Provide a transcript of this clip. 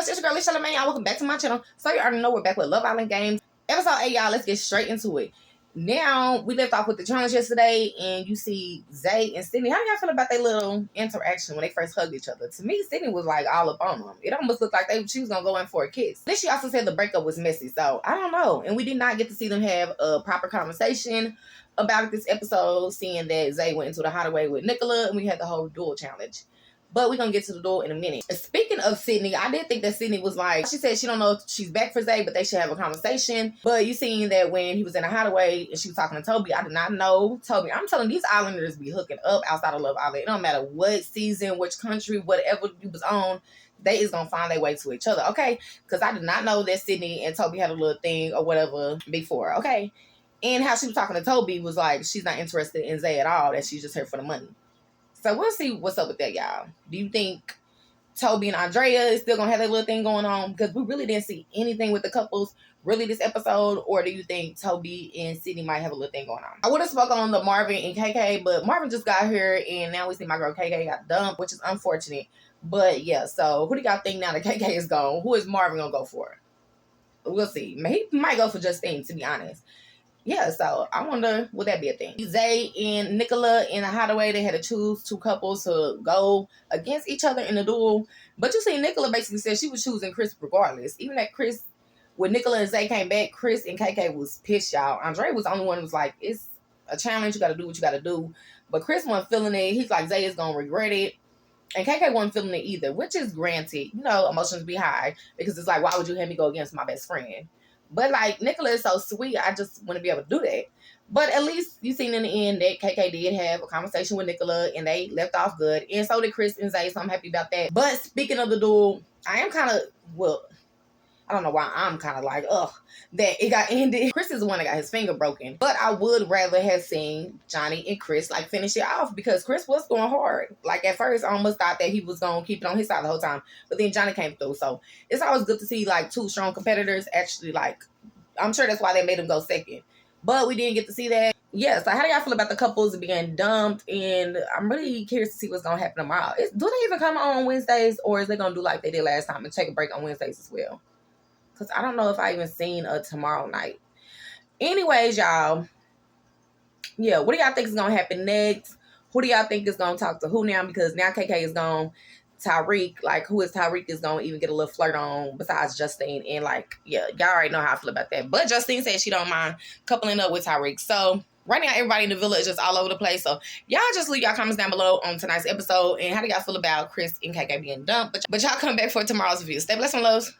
much? It's your girl, Charlamagne. Y'all, welcome back to my channel. So you already know we're back with Love Island Games. Episode 8, y'all. Let's get straight into it. Now, we left off with the challenge yesterday, and you see Zay and Sydney. How do y'all feel about their little interaction when they first hugged each other? To me, Sydney was like all up on them. It almost looked like she was going to go in for a kiss. Then she also said the breakup was messy, so I don't know. And we did not get to see them have a proper conversation about this episode, seeing that Zay went into the hideaway with Nicola, and we had the whole duel challenge. But we're going to get to the duel in a minute. Speaking of Sydney, I did think that Sydney was like, she said she don't know if she's back for Zay, but they should have a conversation. But you seen that when he was in a hideaway and she was talking to Toby, I did not know Toby. I'm telling these islanders be hooking up outside of Love Island. It don't matter what season, which country, whatever you was on, they is going to find their way to each other, okay? Because I did not know that Sydney and Toby had a little thing or whatever before, okay? And how she was talking to Toby was like, she's not interested in Zay at all, that she's just here for the money. So we'll see what's up with that, y'all. Do you think Toby and Andrea is still going to have that little thing going on? Because we really didn't see anything with the couples really this episode. Or do you think Toby and Sydney might have a little thing going on? I would have spoken on the Marvin and KK, but Marvin just got here. And now we see my girl KK got dumped, which is unfortunate. But yeah, so who do y'all think now that KK is gone? Who is Marvin going to go for? We'll see. He might go for Justine, to be honest. Yeah, so I wonder, would that be a thing? Zay and Nicola in a hideaway, they had to choose two couples to go against each other in the duel. But you see, Nicola basically said she was choosing Chris regardless. Even that Chris, when Nicola and Zay came back, Chris and KK was pissed, y'all. Andre was the only one who was like, it's a challenge, you got to do what you got to do. But Chris wasn't feeling it. He's like, Zay is going to regret it. And KK wasn't feeling it either, which is granted. You know, emotions be high. Because it's like, why would you have me go against my best friend? But, like, Nicola is so sweet. I just want to be able to do that. But at least you seen in the end that KK did have a conversation with Nicola. And they left off good. And so did Chris and Zay. So I'm happy about that. But speaking of the duel, I am kind of, well, I don't know why I'm kind of like, ugh, that it got ended. Chris is the one that got his finger broken. But I would rather have seen Johnny and Chris, like, finish it off. Because Chris was going hard. Like, at first, I almost thought that he was going to keep it on his side the whole time. But then Johnny came through. So it's always good to see, like, two strong competitors actually, like, I'm sure that's why they made him go second. But we didn't get to see that. Yeah, so how do y'all feel about the couples being dumped? And I'm really curious to see what's going to happen tomorrow. Do they even come on Wednesdays? Or is they going to do like they did last time and take a break on Wednesdays as well? Because I don't know if I even seen a tomorrow night. Anyways, y'all. Yeah, what do y'all think is going to happen next? Who do y'all think is going to talk to who now? Because now KK is gone. Tyrique, like, who is Tyrique is going to even get a little flirt on besides Justine. And, like, yeah, y'all already know how I feel about that. But Justine said she don't mind coupling up with Tyrique. So, right now, everybody in the villa is just all over the place. So, y'all just leave y'all comments down below on tonight's episode. And how do y'all feel about Chris and KK being dumped? But y'all come back for tomorrow's review. Stay blessed, my loves.